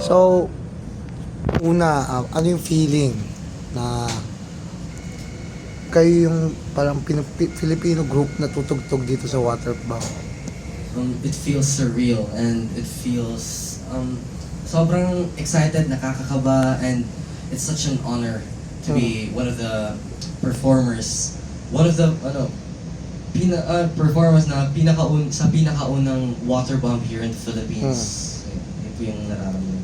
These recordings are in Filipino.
So, una, ano yung feeling na kayo yung parang Filipino group na tutugtog dito sa Waterbank? It feels surreal and it feels sobrang excited, nakakakaba, and it's such an honor to be one of the performers, one of the performers na sa pinakaunang water bomb here in the Philippines. Yun po yung nararamdaman.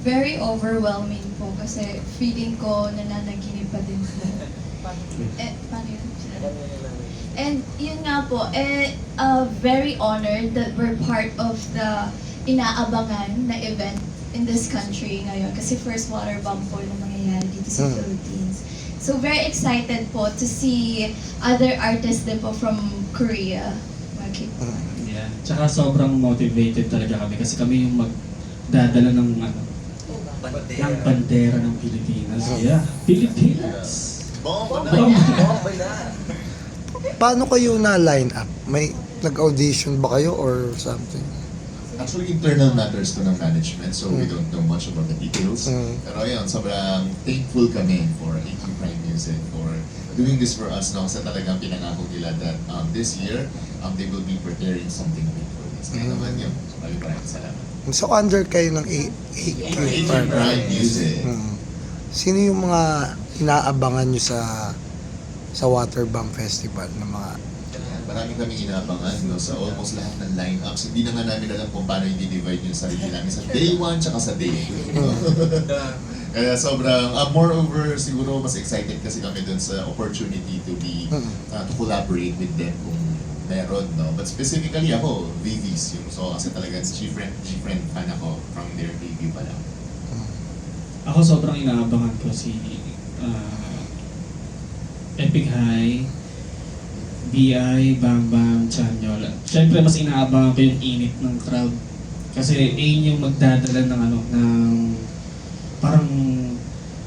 Very overwhelming po kasi feeling ko nananaginip pa din po. Paano yun? And yun nga po, very honored that we're part of the inaabangan na event in this country ngayon kasi first water bomb po na mangyayari dito sa Philippines. So very excited po to see other artists din po from Korea. Yeah. Tsaka sobrang motivated talaga kami kasi kami yung magdadala ng ng bandera ng Pilipinas. Yeah, Pilipinas! Bomba na! Paano kayo na-line up? May nag-audition ba kayo or something? Actually, internal matters to ng management, so we don't know much about the details. Pero yun, sobrang thankful kami for AQ Prime Music for doing this for us, no? Kasi talagang pinangako nila that this year, they will be preparing something big for this. Kaya naman yun, so maraming salamat. So, under kayo ng AQ AQ Prime Music. Sino yung mga inaabangan nyo sa Waterbank Festival na mga... Marami kaming inaabangan, no? Sa almost lahat ng lineups. Hindi na nga namin alam kung paano i-divide yung sarili namin sa day 1 tsaka sa day 2. No? Kaya sobrang, moreover, siguro mas excited kasi kami dun sa opportunity to be, to collaborate with them kung meron, no? But specifically ako, VVs, yung so kasi talaga G-Friend fan ako from their debut pa lang. Ako sobrang inaabangan ko si Epic High, BI, Bang Bang, Chanyeol. Siyempre mas inaabangan ko yung init ng crowd. Kasi yung magdadala ng ng parang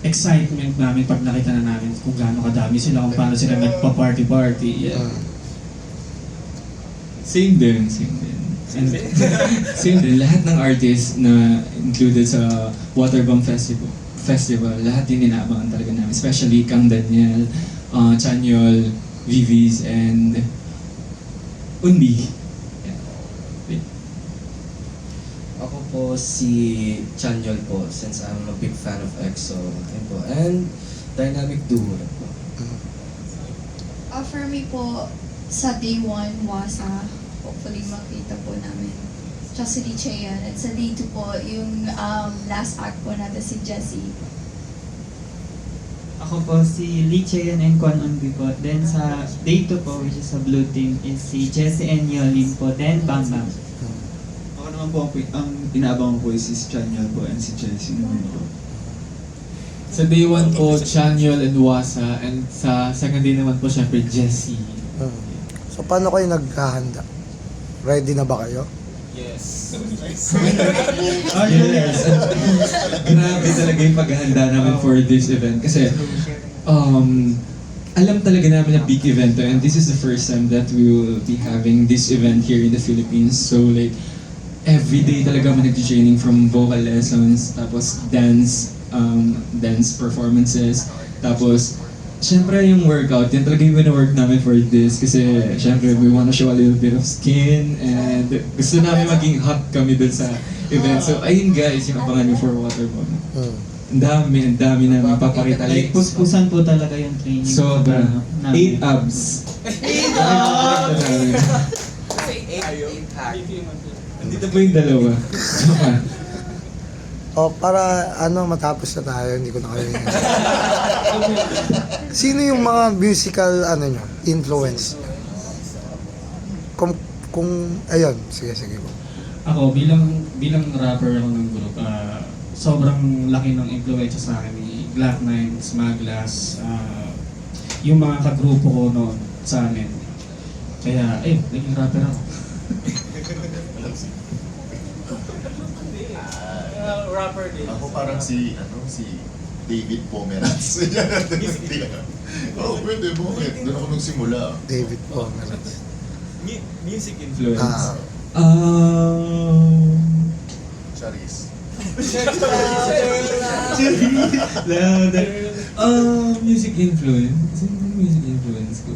excitement namin pag nakita na namin kung gaano kadami sila, kung paano sila nagpa-party-party. Yeah. Same din. And same din. Lahat ng artists na included sa Waterbomb Festival, lahat din inaabangan talaga namin. Especially Kang Daniel, Chanyeol, Vivis, and Unbi. Yeah. Ako po si Chanyeol po, since I'm a big fan of EXO. Yun po. And Dynamic Duo rin po. For me po, sa day 1, Wasa, hopefully makita po namin. Tsaka si Lee Chaeyeon. At sa day 2 po, yung last act po natin si Jessie. Ako po si Lee Chaeyeon and Kwon Eunbi po. Then sa day 2 po, which is sa blue team, is si Jessie and Yolin po. Then Bang Bang. Ako naman po, ang inaabangan po is si Chanyeol po and si Chelsea naman po. Sa day 1 po, Chanyeol and Wasa, and sa second day naman po, syempre, Jessie. So, paano kayo naghahanda? Ready na ba kayo? Yes. Yes. Grabe talaga yung paghahanda namin for this event. Kasi, alam talaga namin na big event to, and this is the first time that we will be having this event here in the Philippines. So like, every day talaga kami nag-training from vocal lessons, tapos dance performances, tapos syempre yung workout, yan talaga yung wina-work namin for this kasi syempre we wanna show a little bit of skin and gusto namin maging hot kami dun sa event. So ayun guys, yung abangan nyo for Waterbomb. Ang dami namin papakita. Like, puspusan po talaga yung training. Sobra. 8 abs. 8 abs! Nandito po yung dalawa. O, para matapos na tayo, hindi ko na kayo Sino yung mga musical, nyo, influence? Ayun, sige po. Ako, bilang rapper ako ng group, sobrang laki ng influensya sa akin ni Black Knights, Maglas, yung mga kagrupo ko noon sa amin. Kaya, naging rapper ako. Rapper din. Ako parang si David Pomeranz. Pwede mo. Doon ako nagsimula. David Pomeranz. Music influence. Siya Charis. Louder. Music influence. Ano yung music influence ko?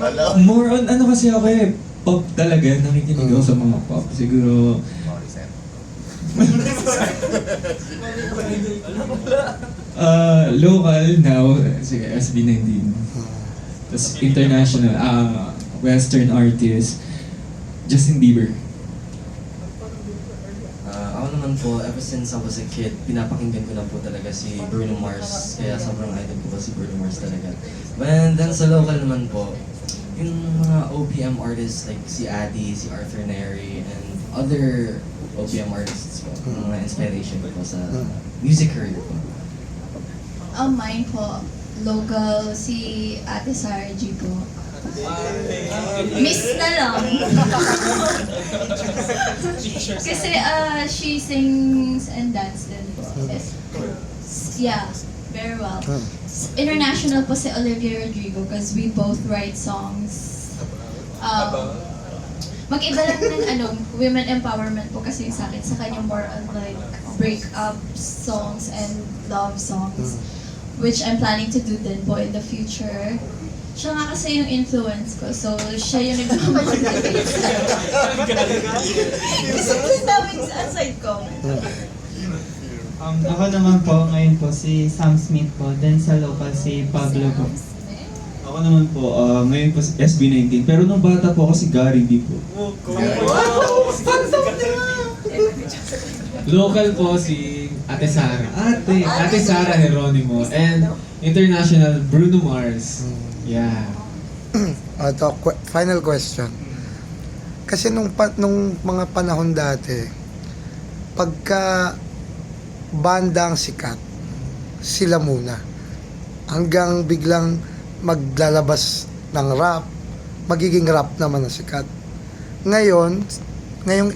Alam. More on, ano kasi ako eh, pop talaga. Nakikinig ako sa mga pop. Siguro, Morissette. local now, sige, SB19. Tapos international, Western artist, Justin Bieber. Ako naman po, ever since I was a kid, pinapakinggan ko na po talaga si Bruno Mars. Kaya sobrang idol ko si Bruno Mars talaga. And then sa local naman po, yung mga OPM artists like si Addy, si Arthur Neri, and other OPM artists po. Yung mga inspiration ko po sa music career ko. Mine po, local, si Ate Sarah G po. Miss na lang. Kasi she sings and dances din po. Yeah, very well. International po si Olivia Rodrigo because we both write songs. Mag-iba lang ng women empowerment po kasi sa akin. Sa kanya more on like break-up songs and love songs. Which I'm planning to do din po in the future. Siya nga kasi yung influence ko, so siya yung nag-motivate. Kasi ang daming aside comment. Ako naman po, ngayon po si Sam Smith po, then sa local si Pablo po. Ako naman po, ngayon po si SB19. Pero nung bata po ako si Gary B po. Local po si Ate Sara. Ate Sara Geronimo. And international, Bruno Mars. Yeah. Ito, final question. Kasi nung mga panahon dati, pagka banda ang sikat, sila muna. Hanggang biglang maglalabas ng rap, magiging rap naman ang sikat. Ngayong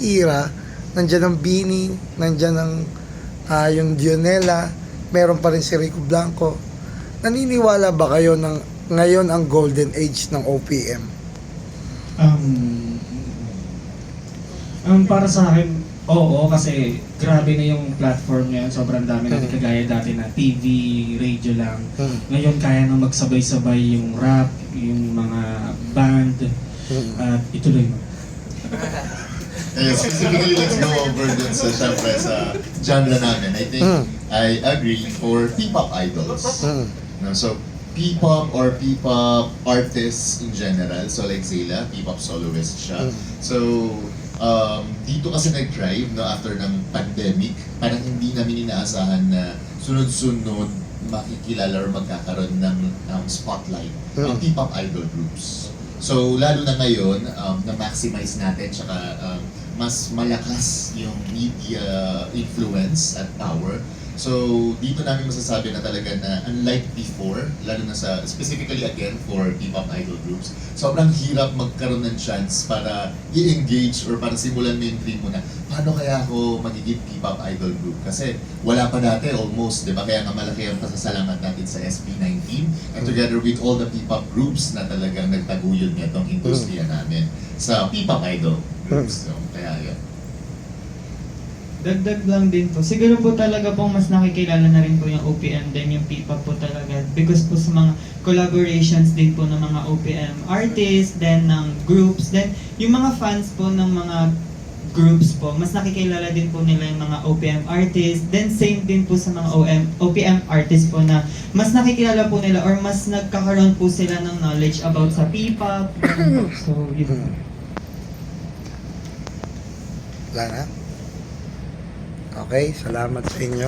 era, nandiyan ang Bini, nandiyan ang yung Dionela, meron pa rin si Rico Blanco. Naniniwala ba kayo ng ngayon ang golden age ng OPM? Para sa akin, oo, kasi grabe na yung platform ngayon. Sobrang dami na kagaya dati na TV, radio lang. Ngayon kaya na magsabay-sabay yung rap, yung mga band, at ituloy mo. Specifically, let's go over dun sa, syempre, sa genre namin. I think, I agree for P-pop idols. No, so, P-pop or P-pop artists in general. So, like Zayla, P-pop soloist siya. So, dito kasi nag-drive, no, after ng pandemic, parang hindi namin inaasahan na sunod-sunod makikilala or magkakaroon ng spotlight ng P-pop idol groups. So, lalo na ngayon, na-maximize natin, tsaka mas malakas yung media influence at power. So, dito namin masasabi na talaga na unlike before, lalo na sa, specifically again for P-pop idol groups, sobrang hirap magkaroon ng chance para i-engage or para simulan mo yung dream mo na paano kaya ako magiging P-pop idol group? Kasi wala pa dati almost, di ba? Kaya nga malaki ang pasasalamat natin sa SB19 and together with all the P-pop groups na talagang nagtaguyod nitong industriya namin sa P-pop idol groups. So, kaya yun. Dagdag lang din po. Siguro po talaga pong mas nakikilala na rin po yung OPM din yung P-pop po talaga. Because po sa mga collaborations din po ng mga OPM artists, then ng groups, then yung mga fans po ng mga groups po, mas nakikilala din po nila yung mga OPM artists. Then same din po sa mga OPM artists po na mas nakikilala po nila or mas nagkakaroon po sila ng knowledge about sa P-pop. So, yun. Wala na? Okay, salamat sa inyo.